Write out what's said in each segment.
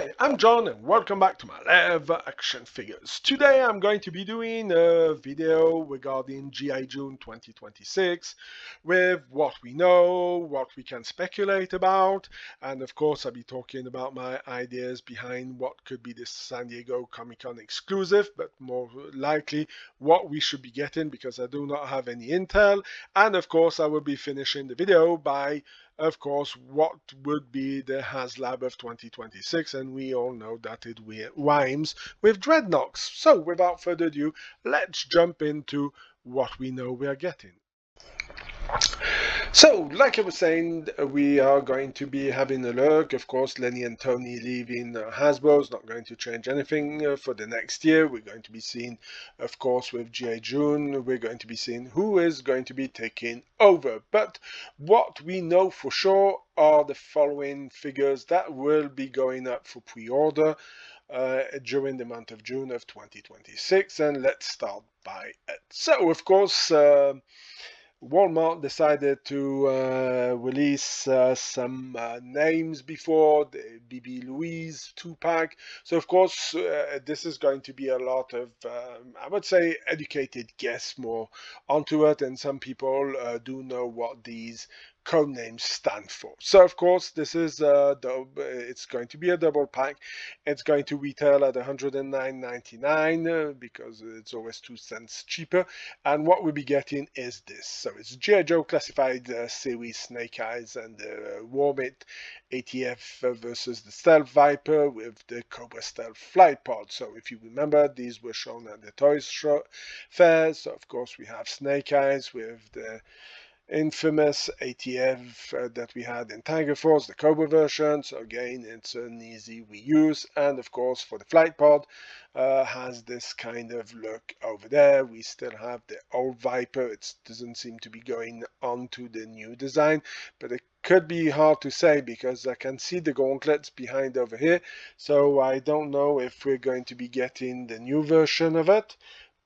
Hi, I'm John and welcome back to my Lair of Action Figures. Today I'm going to be doing a video regarding G.I. June 2026 with what we know, what we can speculate about, and of course I'll be talking about my ideas behind what could be this San Diego Comic-Con exclusive, but more likely what we should be getting because I do not have any intel, and of course I will be finishing the video by of course, what would be the Haslab of 2026, and we all know that it rhymes with Dreadnoks. So, without further ado, let's jump into what we know we are getting. So, like I was saying, we are going to be having a look. Of course, Lenny and Tony leaving Hasbro is not going to change anything for the next year. We're going to be seeing, of course, with G.I. June, we're going to be seeing who is going to be taking over. But what we know for sure are the following figures that will be going up for pre-order during the month of June of 2026. And let's start by it. So, of course, Walmart decided to release some names before the BB Louise 2-pack. So, of course, this is going to be a lot of, I would say, educated guess more onto it. And some people do know what these code names stand for. So, of course, this is it's going to be a double pack. It's going to retail at $109.99 because it's always 2 cents cheaper. And what we'll be getting is this. So it's G.I. Joe Classified Series Snake Eyes and the Warmit ATF versus the Stealth Viper with the Cobra Stealth Flight Pod. So if you remember, these were shown at the Toys Fair. So of course we have Snake Eyes with the infamous ATF that we had in Tiger Force, the Cobra version. So again, it's an easy reuse. And of course, for the flight pod, has this kind of look over there. We still have the old Viper. It doesn't seem to be going on to the new design, but it could be hard to say because I can see the gauntlets behind over here. So I don't know if we're going to be getting the new version of it.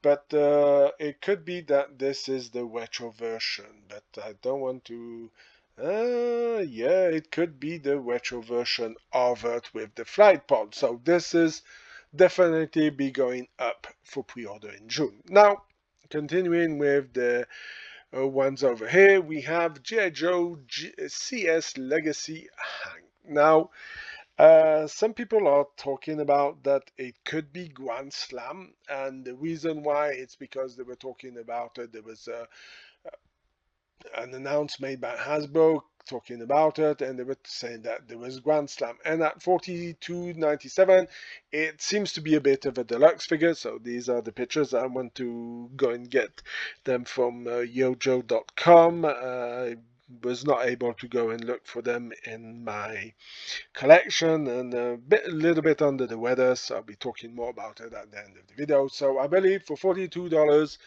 But it could be that this is the retro version, but I don't want to... yeah, it could be the retro version of it with the flight pod. So this is definitely be going up for pre-order in June. Now, continuing with the ones over here, we have G.I. Joe CS Legacy Hank. Now, some people are talking about that it could be Grand Slam, and the reason why it's because they were talking about it. There was an announcement made by Hasbro talking about it, and they were saying that there was Grand Slam. And at $42.97, it seems to be a bit of a deluxe figure. So these are the pictures. I want to go and get them from yojo.com. Was not able to go and look for them in my collection, and a little bit under the weather, so I'll be talking more about it at the end of the video. So I believe for $42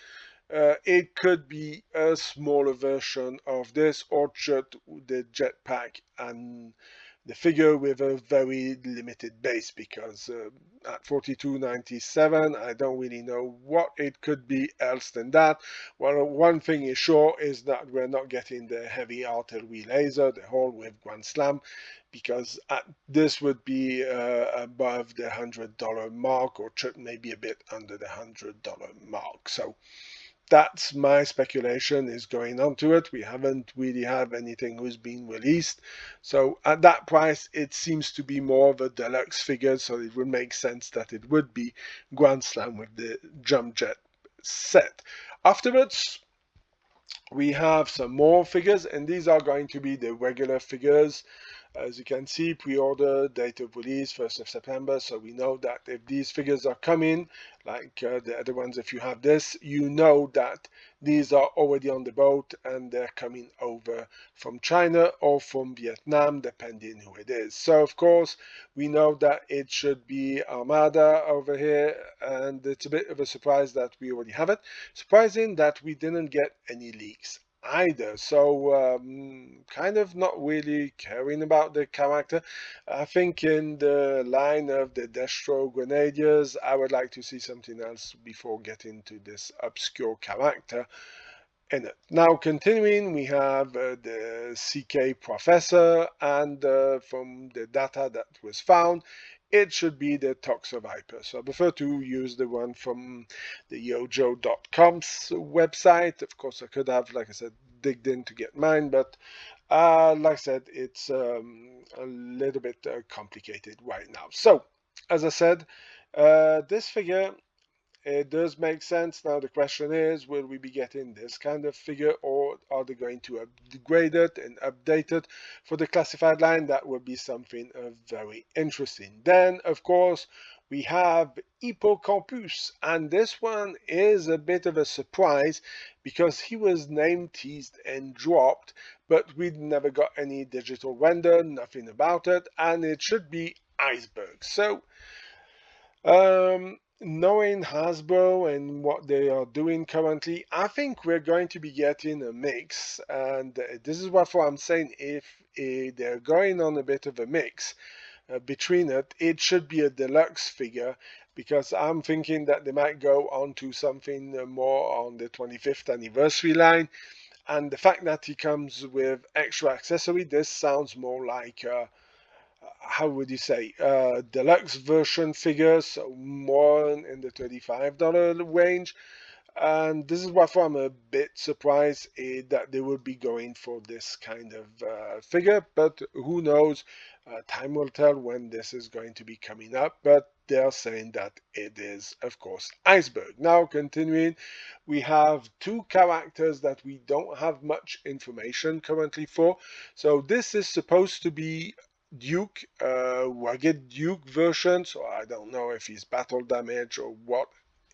it could be a smaller version of this, or the jetpack and the figure with a very limited base, because at $42.97 I don't really know what it could be else than that. Well, one thing is sure is that we're not getting the heavy artillery laser, the whole with Grand Slam, because this would be above the $100 mark, or maybe a bit under the $100 mark. So that's my speculation is going on to it. We haven't really have anything who's been released. So at that price, it seems to be more of a deluxe figure. So it would make sense that it would be Grand Slam with the Jump Jet set. Afterwards, we have some more figures, and these are going to be the regular figures. As you can see, pre-order date of release 1st of September. So we know that if these figures are coming, like the other ones, if you have this, you know that these are already on the boat and they're coming over from China or from Vietnam, depending who it is. So of course, we know that it should be Armada over here, and it's a bit of a surprise that we already have it. Surprising that we didn't get any leaks either. So kind of not really caring about the character. I think in the line of the Destro Grenadiers, I would like to see something else before getting to this obscure character. in it. Now continuing, we have the CK Professor, and from the data that was found, it should be the Toxo Viper. So I prefer to use the one from the yojo.com's website. Of course, I could have, like I said, digged in to get mine, but like I said, it's a little bit complicated right now. So, as I said, this figure, it does make sense. Now the question is, will we be getting this kind of figure, or are they going to upgrade it and update it for the classified line? That would be something very interesting. Then, of course, we have Hippocampus, and this one is a bit of a surprise because he was name teased and dropped, but we never got any digital render, nothing about it, and it should be Iceberg. So, knowing Hasbro and what they are doing currently, I think we're going to be getting a mix, and this is what I'm saying. If they're going on a bit of a mix between it, it should be a deluxe figure, because I'm thinking that they might go on to something more on the 25th anniversary line. And the fact that he comes with extra accessory, this sounds more like how would you say, deluxe version figures, so more in the $35 range. And this is why I'm a bit surprised that they would be going for this kind of figure, but who knows, time will tell when this is going to be coming up, but they're saying that it is, of course, Iceberg. Now continuing, we have two characters that we don't have much information currently for. So this is supposed to be Duke, rugged Duke version, so I don't know if he's battle damage or what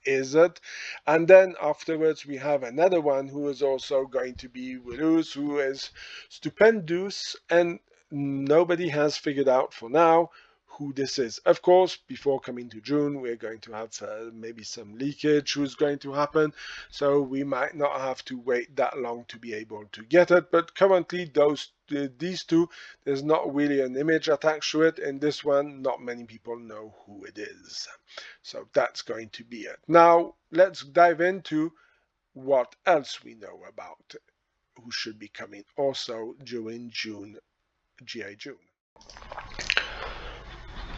is it. And then afterwards we have another one who is also going to be with us, who is stupendous, and nobody has figured out for now who this is. Of course, before coming to June, we're going to have maybe some leakage who's going to happen, so we might not have to wait that long to be able to get it. But currently these two, there's not really an image attached to it, and this one, not many people know who it is. So that's going to be it. Now let's dive into what else we know about who should be coming also during June, G.I. June.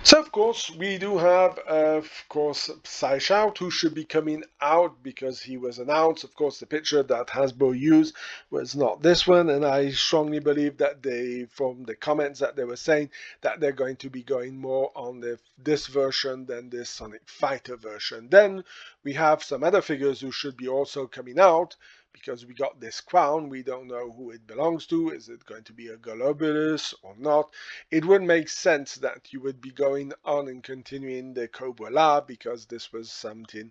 So of course we do have, of course, Sideshow, who should be coming out because he was announced. Of course, the picture that Hasbro used was not this one, and I strongly believe that they, from the comments that they were saying, that they're going to be going more on this version than this Sonic Fighter version. Then we have some other figures who should be also coming out, because we got this crown. We don't know who it belongs to. Is it going to be a Globulus or not? It would make sense that you would be going on and continuing the Cobra Lab, because this was something,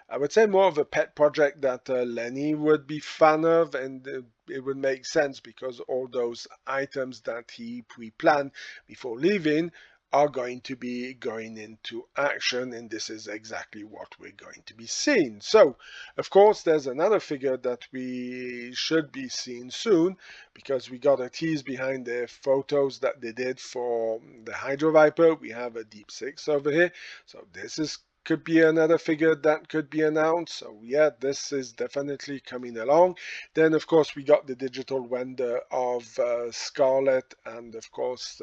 I would say, more of a pet project that Lenny would be fan of, and it would make sense because all those items that he pre-planned before leaving are going to be going into action, and this is exactly what we're going to be seeing. So, of course, there's another figure that we should be seeing soon, because we got a tease behind the photos that they did for the Hydro Viper. We have a Deep Six over here, so this could be another figure that could be announced. So yeah, this is definitely coming along. Then of course we got the digital render of Scarlet, and of course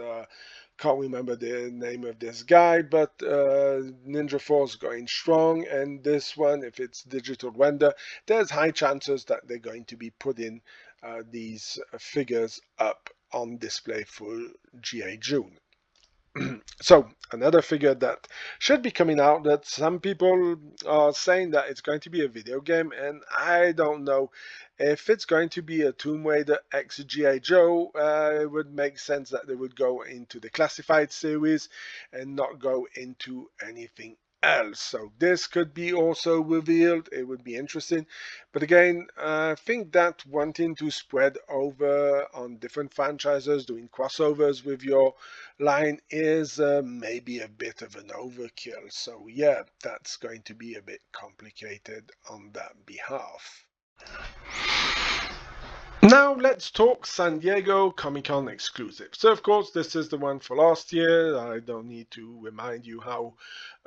can't remember the name of this guy, but Ninja Force going strong, and this one, if it's digital render, there's high chances that they're going to be putting these figures up on display for G.I. June. So another figure that should be coming out, that some people are saying that it's going to be a video game, and I don't know if it's going to be a Tomb Raider X G.I. Joe. It would make sense that they would go into the classified series and not go into anything else. So this could be also revealed. It would be interesting, but again, I think that wanting to spread over on different franchises, doing crossovers with your line is maybe a bit of an overkill. So yeah, that's going to be a bit complicated on that behalf. Now let's talk San Diego Comic-Con exclusive. So of course this is the one for last year. I don't need to remind you how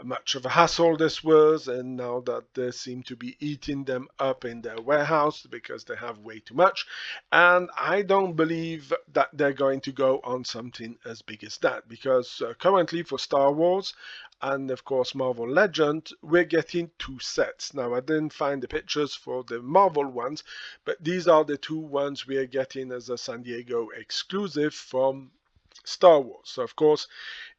much of a hassle this was, and now that they seem to be eating them up in their warehouse because they have way too much, and I don't believe that they're going to go on something as big as that, because currently for Star Wars and of course Marvel Legend, we're getting 2 sets. Now I didn't find the pictures for the Marvel ones, but these are the 2 ones we are getting as a San Diego exclusive from Star Wars. So of course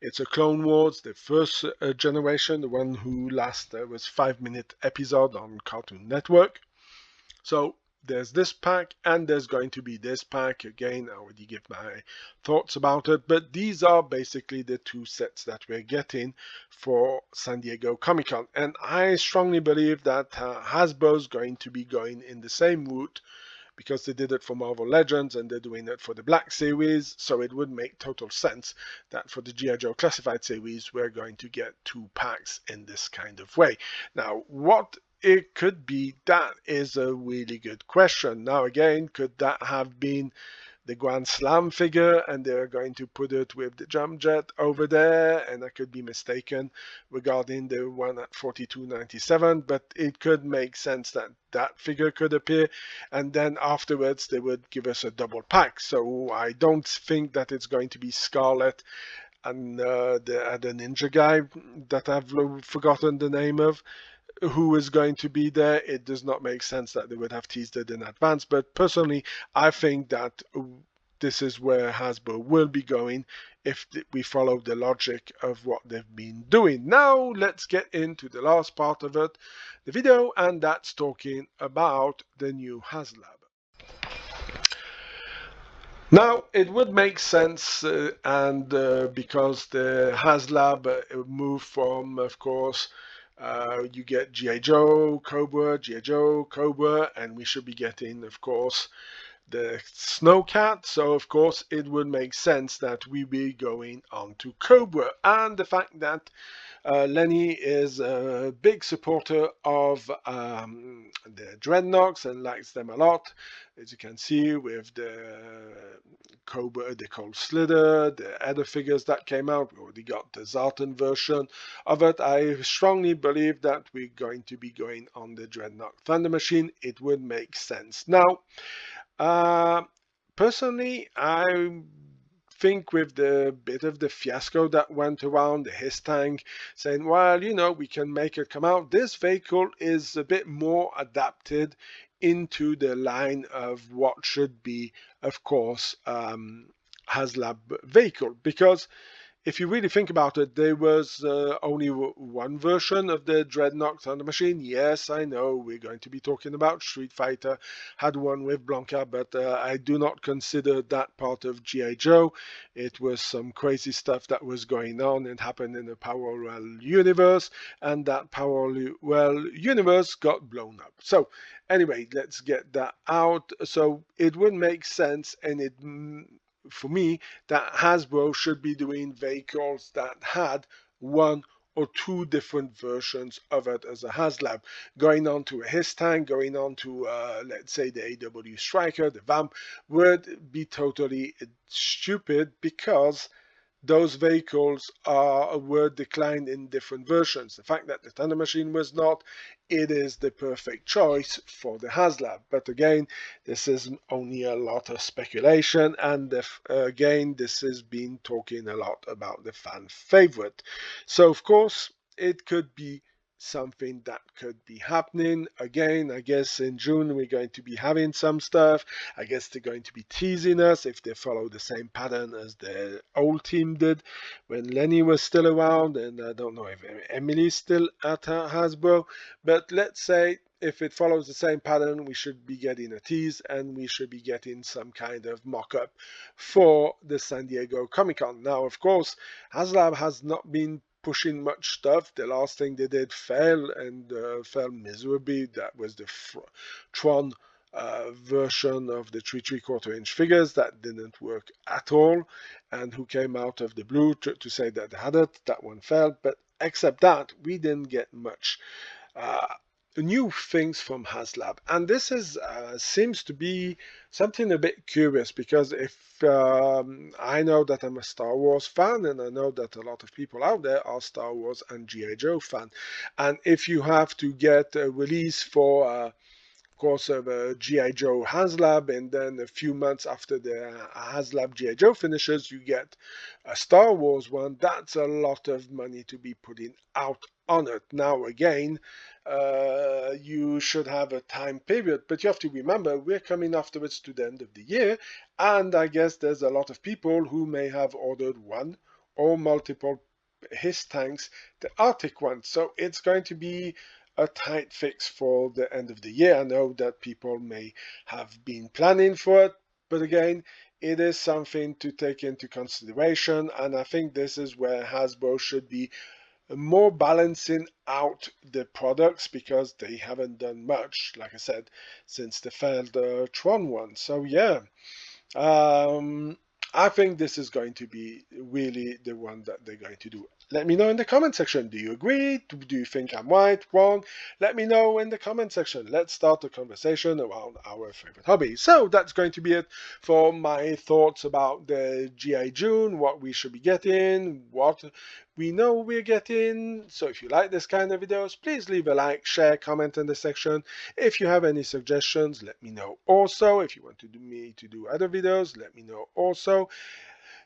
it's a Clone Wars, the first generation, the one who last was 5-minute episode on Cartoon Network. So there's this pack, and there's going to be this pack. Again, I already give my thoughts about it, but these are basically the 2 sets that we're getting for San Diego Comic-Con. And I strongly believe that Hasbro's going to be going in the same route, because they did it for Marvel Legends and they're doing it for the Black series, so it would make total sense that for the G.I. Joe Classified series we're going to get 2 packs in this kind of way. Now, what it could be, that is a really good question. Now again, could that have been the Grand Slam figure and they're going to put it with the jump jet over there, and I could be mistaken regarding the one at $42.97, but it could make sense that that figure could appear, and then afterwards they would give us a double pack. So I don't think that it's going to be Scarlet and the other ninja guy that I've forgotten the name of, who is going to be there. It does not make sense that they would have teased it in advance, but personally I think that this is where Hasbro will be going if we follow the logic of what they've been doing. Now let's get into the last part of it, the video, and that's talking about the new Haslab. Now, it would make sense, because the Haslab moved from, of course, you get G.I. Joe, Cobra, and we should be getting, of course, the Snowcat. So, of course, it would make sense that we be going on to Cobra. And the fact that Lenny is a big supporter of the Dreadnoks and likes them a lot, as you can see with the Cobra, the Cold Slither, the other figures that came out. We already got the Zartan version of it. I strongly believe that we're going to be going on the Dreadnought Thunder Machine. It would make sense. Now, personally, I think with the bit of the fiasco that went around, the His Tank saying, well, you know, we can make it come out, this vehicle is a bit more adapted into the line of what should be, of course, Haslab vehicle, because if you really think about it, there was only one version of the Dreadnought Thunder Machine. Yes, I know we're going to be talking about Street Fighter, had one with Blanca, but I do not consider that part of G.I. Joe. It was some crazy stuff that was going on. It happened in the parallel universe, and that parallel universe got blown up. So anyway, let's get that out. So it would make sense, and it for me, that Hasbro should be doing vehicles that had 1 or 2 different versions of it as a Haslab, going on to a His Tank, going on to let's say the AW Striker, the Vamp, would be totally stupid, because those vehicles were declined in different versions. The fact that the Thunder Machine was not, it is the perfect choice for the Haslab. But again, this is only a lot of speculation, and again, this has been talking a lot about the fan favorite. So of course, it could be something that could be happening. Again, I guess in June we're going to be having some stuff. I guess they're going to be teasing us if they follow the same pattern as the old team did when Lenny was still around, and I don't know if Emily's still at Hasbro, but let's say if it follows the same pattern, we should be getting a tease, and we should be getting some kind of mock-up for the San Diego Comic-Con. Now, of course, Haslab has not been pushing much stuff. The last thing they did failed, and failed miserably. That was the Tron version of the 3/4 inch figures that didn't work at all, and who came out of the blue to say that they had it. That one failed, but except that, we didn't get much new things from Haslab, and this is seems to be something a bit curious, because if I know that I'm a Star Wars fan, and I know that a lot of people out there are Star Wars and G.I. Joe fan, and if you have to get a release for of course, of G.I. Joe Haslab, and then a few months after the Haslab G.I. Joe finishes, you get a Star Wars one. That's a lot of money to be putting out on it. Now, again, you should have a time period, but you have to remember we're coming afterwards to the end of the year, and I guess there's a lot of people who may have ordered one or multiple his tanks, the Arctic one. So it's going to be a tight fix for the end of the year. I know that people may have been planning for it, but again, it is something to take into consideration, and I think this is where Hasbro should be more balancing out the products, because they haven't done much, like I said, since the failed Tron one. So yeah, I think this is going to be really the one that they're going to do. Let me know in the comment section. Do you agree? Do you think I'm right, wrong? Let me know in the comment section. Let's start a conversation around our favorite hobby. So that's going to be it for my thoughts about the G.I. June, what we should be getting, what we know we're getting. So if you like this kind of videos, please leave a like, share, comment in the section. If you have any suggestions, let me know also. If you want me to do other videos, let me know also.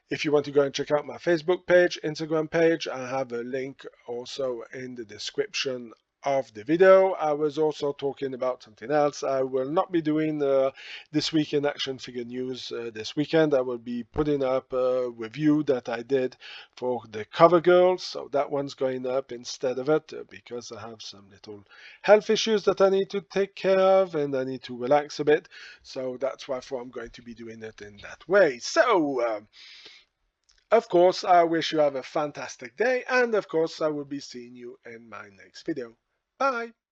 If you want to go and check out my Facebook page, Instagram page, I have a link also in the description of the video. I was also talking about something else. I will not be doing this week in action figure news this weekend. I will be putting up a review that I did for the Cover Girls, so that one's going up instead of it because I have some little health issues that I need to take care of, and I need to relax a bit, so that's why I'm going to be doing it in that way. So of course, I wish you have a fantastic day, and of course, I will be seeing you in my next video. Bye!